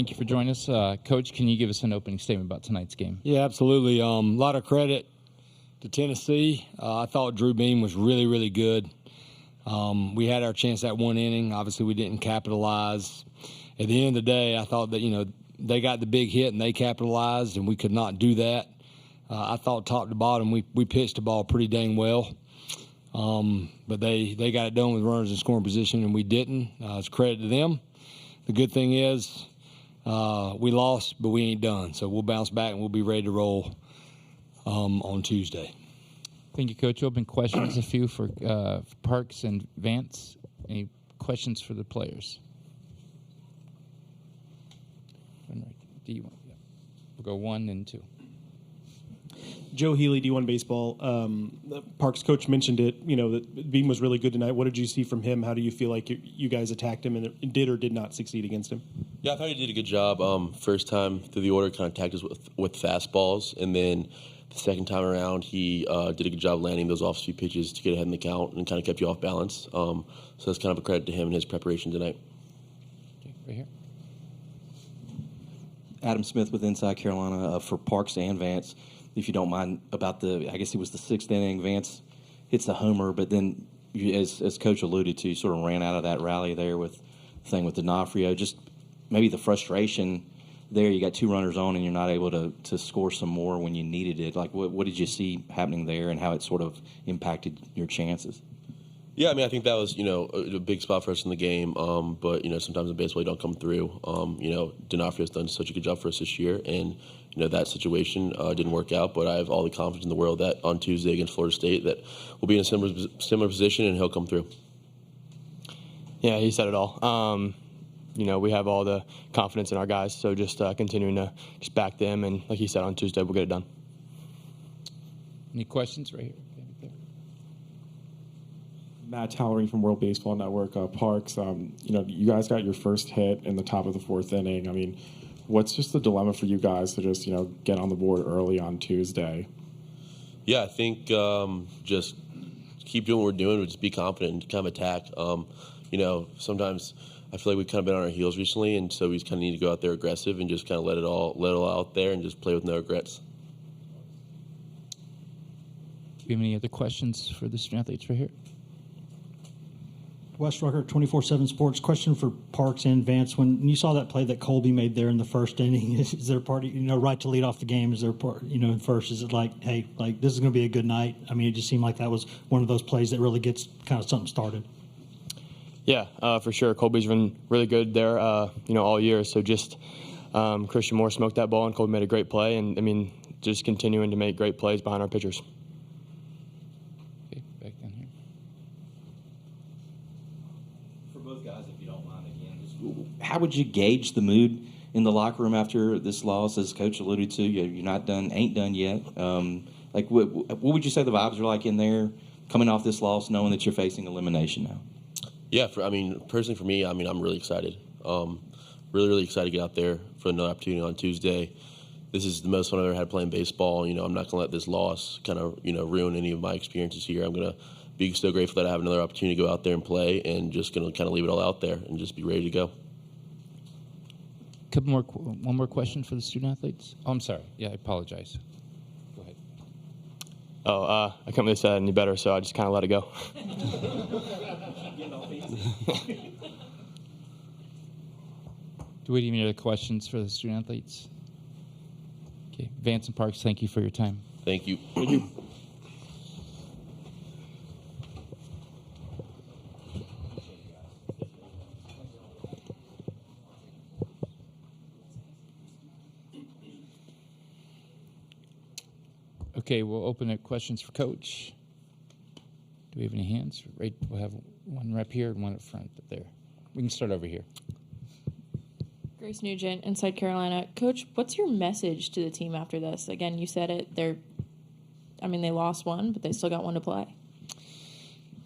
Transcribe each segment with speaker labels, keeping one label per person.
Speaker 1: Thank you for joining us. Coach, can you give us an opening statement about tonight's game?
Speaker 2: Yeah, absolutely. A lot of credit to Tennessee. I thought Drew Beam was really, really good. We had our chance at one inning. Obviously, we didn't capitalize. At the end of the day, I thought that, they got the big hit and they capitalized, and we could not do that. I thought top to bottom we pitched the ball pretty dang well. But they got it done with runners in scoring position, and we didn't. It's credit to them. The good thing is we lost, but we ain't done. So we'll bounce back, and we'll be ready to roll on Tuesday.
Speaker 1: Thank you, Coach. Open questions, a few for Parks and Vance. Any questions for the players? We'll go 1 and 2.
Speaker 3: Joe Healy, D1 Baseball. The Parks coach mentioned it, that Beam was really good tonight. What did you see from him? How do you feel like you guys attacked him and did or did not succeed against him?
Speaker 4: Yeah, I thought he did a good job. First time through the order, kind of attacked us with fastballs. And then the second time around, he did a good job landing those off-speed pitches to get ahead in the count and kind of kept you off balance. So that's kind of a credit to him and his preparation tonight.
Speaker 1: Okay, right here.
Speaker 5: Adam Smith with Inside Carolina for Parks and Vance. If you don't mind, about I guess it was the 6th inning, Vance hits the homer, but then, as Coach alluded to, you sort of ran out of that rally there with D'Onofrio. Just maybe the frustration there. You got 2 runners on, and you're not able to score some more when you needed it. Like, what did you see happening there, and how it sort of impacted your chances?
Speaker 4: Yeah, I think that was, a big spot for us in the game. But, sometimes in baseball you don't come through. D'Onofrio's done such a good job for us this year, and that situation didn't work out. But I have all the confidence in the world that on Tuesday against Florida State that we'll be in a similar position and he'll come through.
Speaker 6: Yeah, he said it all. We have all the confidence in our guys, so just continuing to just back them, and like he said, on Tuesday we'll get it done.
Speaker 1: Any questions right here?
Speaker 7: Matt Tallery from World Baseball Network. Parks, you guys got your first hit in the top of the 4th inning. What's just the dilemma for you guys to just, get on the board early on Tuesday?
Speaker 4: Yeah, I think just keep doing what we're doing, just be confident and kind of attack. Sometimes I feel like we've kind of been on our heels recently, and so we just kind of need to go out there aggressive and just kind of let it all out there and just play with no regrets.
Speaker 1: Do you have any other questions for the student athletes right here?
Speaker 8: Wes Rucker, 24/7 Sports. Question for Parks and Vance. When you saw that play that Colby made there in the first inning, is there a part, right to lead off the game? Is there a part, in first? Is it like, hey, this is going to be a good night? It just seemed like that was one of those plays that really gets kind of something started.
Speaker 6: Yeah, for sure. Colby's been really good there, all year. So just Christian Moore smoked that ball, and Colby made a great play. And, just continuing to make great plays behind our pitchers.
Speaker 5: How would you gauge the mood in the locker room after this loss? As Coach alluded to, you're not done, ain't done yet. What would you say the vibes are like in there coming off this loss, knowing that you're facing elimination now?
Speaker 4: Yeah, personally for me, I'm really excited. Really excited to get out there for another opportunity on Tuesday. This is the most fun I've ever had playing baseball. I'm not going to let this loss kind of, ruin any of my experiences here. I'm going to be so grateful that I have another opportunity to go out there and play, and just going to kind of leave it all out there and just be ready to go.
Speaker 1: One more question for the student athletes. Oh, I'm sorry. Yeah, I apologize. Go ahead.
Speaker 6: I couldn't really say any better, so I just kind of let it go.
Speaker 1: Do we have any other questions for the student athletes? Okay, Vance and Parks, thank you for your time.
Speaker 4: Thank you.
Speaker 1: Thank you. Okay, we'll open up questions for Coach. Do we have any hands? Right, we'll have one rep here and one up front up there. We can start over here.
Speaker 9: Grace Nugent, Inside Carolina. Coach, what's your message to the team after this? Again, you said it. They lost one, but they still got one to play.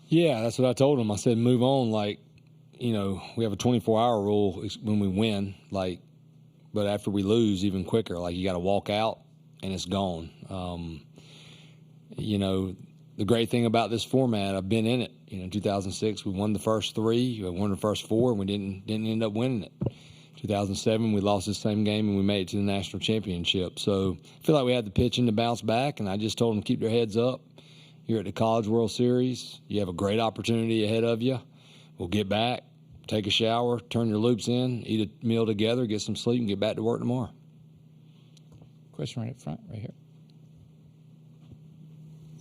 Speaker 2: Yeah, that's what I told them. I said, move on. We have a 24-hour rule when we win, but after we lose, even quicker. You got to walk out, and it's gone. The great thing about this format, I've been in it. In 2006, we won the first 3, we won the first 4, and we didn't end up winning it. 2007, we lost the same game and we made it to the national championship. So I feel like we had the pitching to bounce back, and I just told them to keep their heads up. You're at the College World Series. You have a great opportunity ahead of you. We'll get back, take a shower, turn your loops in, eat a meal together, get some sleep, and get back to work tomorrow.
Speaker 1: Question right up front, right here.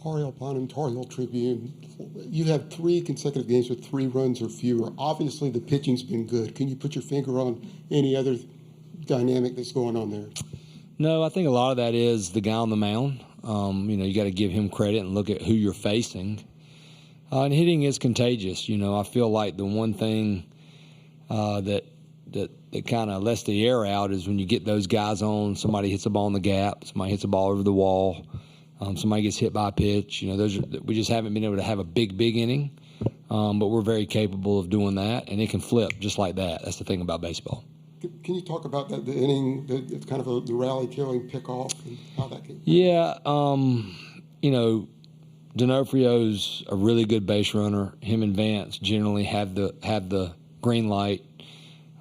Speaker 10: Ariel Bonham, Tar Heel Tribune. You have 3 consecutive games with 3 runs or fewer. Obviously, the pitching's been good. Can you put your finger on any other dynamic that's going on there?
Speaker 2: No, I think a lot of that is the guy on the mound. You got to give him credit and look at who you're facing. And hitting is contagious. I feel like the one thing that kind of lets the air out is when you get those guys on, somebody hits a ball in the gap, somebody hits a ball over the wall, somebody gets hit by a pitch. We just haven't been able to have a big inning, but we're very capable of doing that, and it can flip just like that. That's the thing about baseball.
Speaker 10: Can you talk about that, the inning, the kind of the rally-killing pickoff, and how that can...
Speaker 2: Yeah, D'Onofrio's a really good base runner. Him and Vance generally have the green light.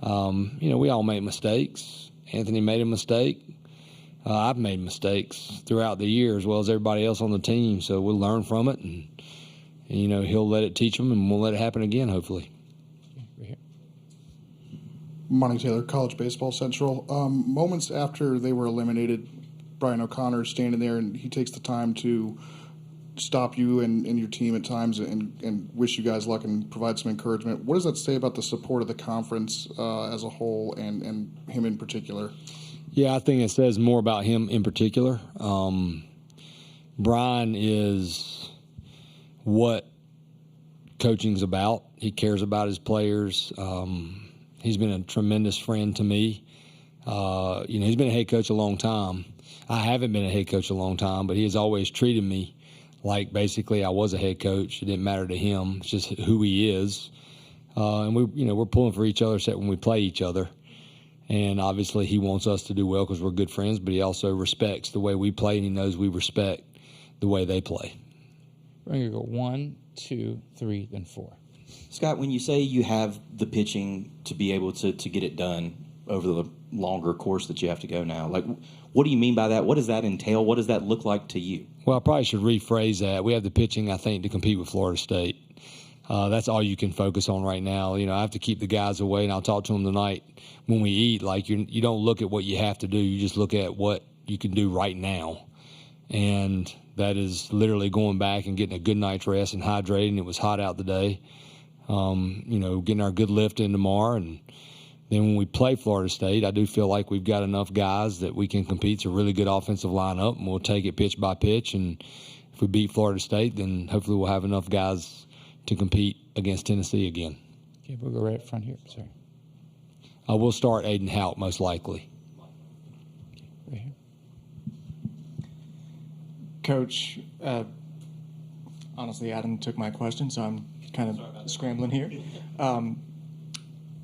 Speaker 2: We all make mistakes. Anthony made a mistake. I've made mistakes throughout the year as well as everybody else on the team, so we'll learn from it, and he'll let it teach them, and we'll let it happen again, hopefully.
Speaker 1: Right here.
Speaker 11: Monty Taylor, College Baseball Central. Moments after they were eliminated, Brian O'Connor is standing there, and he takes the time to stop you and your team at times and wish you guys luck and provide some encouragement. What does that say about the support of the conference as a whole and him in particular?
Speaker 2: Yeah, I think it says more about him in particular. Brian is what coaching's about. He cares about his players. He's been a tremendous friend to me. He's been a head coach a long time. I haven't been a head coach a long time, but he has always treated me like basically I was a head coach. It didn't matter to him. It's just who he is. And we're pulling for each other except when we play each other. And obviously he wants us to do well because we're good friends, but he also respects the way we play, and he knows we respect the way they play.
Speaker 1: We're going to go 1, 2, 3, then 4.
Speaker 5: Scott, when you say you have the pitching to be able to get it done over the longer course that you have to go now, what do you mean by that? What does that entail? What does that look like to you?
Speaker 2: Well, I probably should rephrase that. We have the pitching, I think, to compete with Florida State. That's all you can focus on right now. I have to keep the guys away, and I'll talk to them tonight when we eat. You don't look at what you have to do. You just look at what you can do right now. And that is literally going back and getting a good night's rest and hydrating. It was hot out today. Getting our good lift in tomorrow. And then when we play Florida State, I do feel like we've got enough guys that we can compete. It's a really good offensive lineup, and we'll take it pitch by pitch. And if we beat Florida State, then hopefully we'll have enough guys to compete against Tennessee again.
Speaker 1: Okay, we'll go right up front here. Sorry.
Speaker 2: We'll start Aiden Houtt most likely.
Speaker 1: Right here.
Speaker 12: Coach, honestly, Adam took my question, so I'm kind of scrambling here.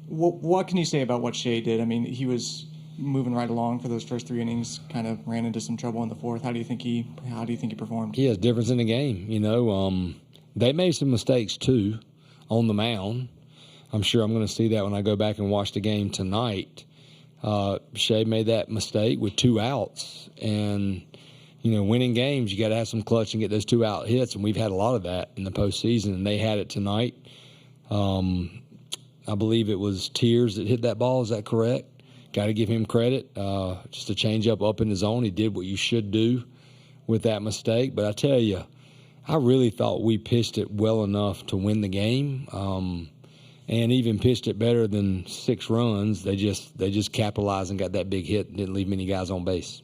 Speaker 12: What can you say about what Shea did? I mean, he was moving right along for those first 3 innings, kind of ran into some trouble in the 4th. How do you think he performed?
Speaker 2: He has difference in the game. They made some mistakes too on the mound. I'm sure I'm going to see that when I go back and watch the game tonight. Shea made that mistake with 2 outs, and winning games, you got to have some clutch and get those 2-out hits, and we've had a lot of that in the postseason, and they had it tonight. I believe it was Tears that hit that ball. Is that correct? Got to give him credit. Just a change up in the zone. He did what you should do with that mistake. But I tell you, I really thought we pitched it well enough to win the game, and even pitched it better than 6 runs. They just capitalized and got that big hit and didn't leave many guys on base.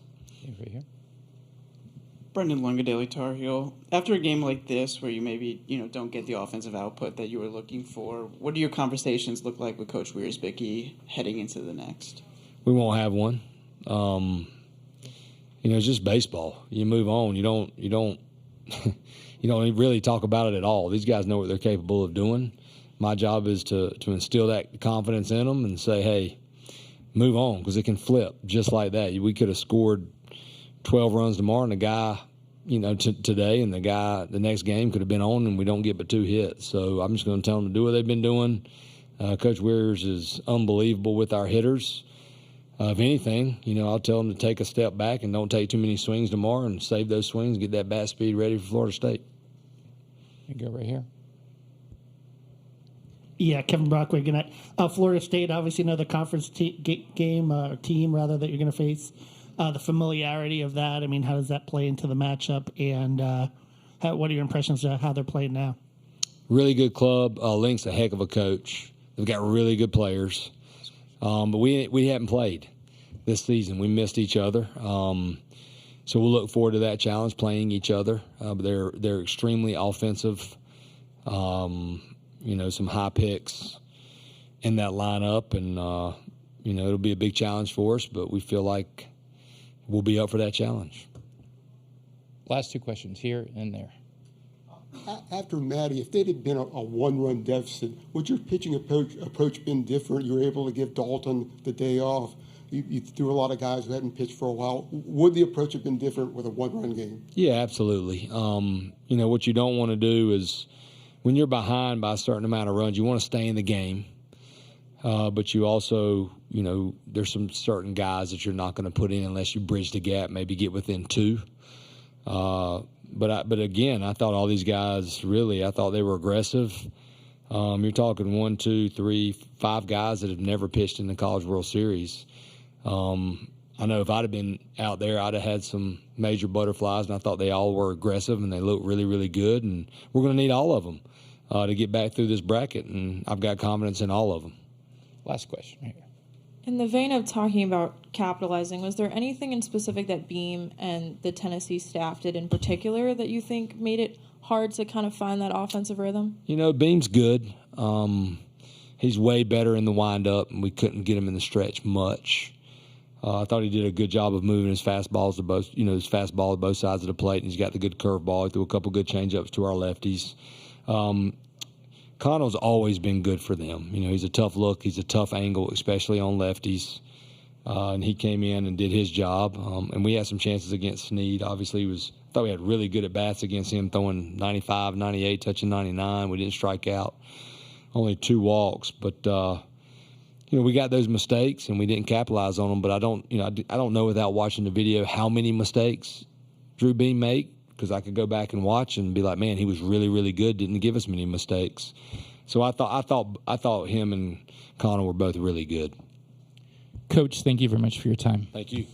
Speaker 1: Right here.
Speaker 13: Brendan Lunga, Daily Tar Heel. After a game like this, where you maybe don't get the offensive output that you were looking for, what do your conversations look like with Coach Wiersbicky heading into the next?
Speaker 2: We won't have one. It's just baseball. You move on. You don't really talk about it at all. These guys know what they're capable of doing. My job is to instill that confidence in them and say, hey, move on, because it can flip just like that. We could have scored 12 runs tomorrow, and the guy, today, and the guy the next game could have been on, and we don't get but 2 hits. So I'm just going to tell them to do what they've been doing. Coach Wears is unbelievable with our hitters. If anything, I'll tell them to take a step back and don't take too many swings tomorrow and save those swings, get that bat speed ready for Florida State.
Speaker 1: You go right here.
Speaker 14: Yeah, Kevin Brockway. Good night. Florida State, obviously another conference team that you're going to face. The familiarity of that, I mean, how does that play into the matchup? And what are your impressions of how they're playing now?
Speaker 2: Really good club. Link's a heck of a coach. They've got really good players. But we haven't played this season. We missed each other. So we'll look forward to that challenge, playing each other. But they're extremely offensive. Some high picks in that lineup. And, it'll be a big challenge for us. But we feel like we'll be up for that challenge.
Speaker 1: Last two questions here and there.
Speaker 10: After Maddie, if they'd have been a one-run deficit, would your pitching approach been different? You were able to give Dalton the day off. You threw a lot of guys who hadn't pitched for a while. Would the approach have been different with a one-run game?
Speaker 2: Yeah, absolutely. What you don't want to do is when you're behind by a certain amount of runs, you want to stay in the game. But you also, there's some certain guys that you're not going to put in unless you bridge the gap, maybe get within two. But again, I thought all these guys I thought they were aggressive. You're talking 1, 2, 3, 5 guys that have never pitched in the College World Series. I know if I'd have been out there, I'd have had some major butterflies, and I thought they all were aggressive and they looked really, really good. And we're going to need all of them to get back through this bracket, and I've got confidence in all of them.
Speaker 1: Last question right here.
Speaker 9: In the vein of talking about capitalizing, was there anything in specific that Beam and the Tennessee staff did in particular that you think made it hard to kind of find that offensive rhythm?
Speaker 2: Beam's good. He's way better in the windup, and we couldn't get him in the stretch much. I thought he did a good job of moving his fastballs to both, his fastball to both sides of the plate, and he's got the good curveball. He threw a couple good changeups to our lefties. Connell's always been good for them. He's a tough look. He's a tough angle, especially on lefties. And he came in and did his job. And we had some chances against Snead. Obviously, I thought we had really good at-bats against him, throwing 95, 98, touching 99. We didn't strike out. Only 2 walks. But, we got those mistakes, and we didn't capitalize on them. But I don't know without watching the video how many mistakes Drew Beam made, because I could go back and watch and be like, man, he was really, really good. Didn't give us many mistakes. So I thought him and Connell were both really good.
Speaker 1: Coach, thank you very much for your time.
Speaker 2: Thank you.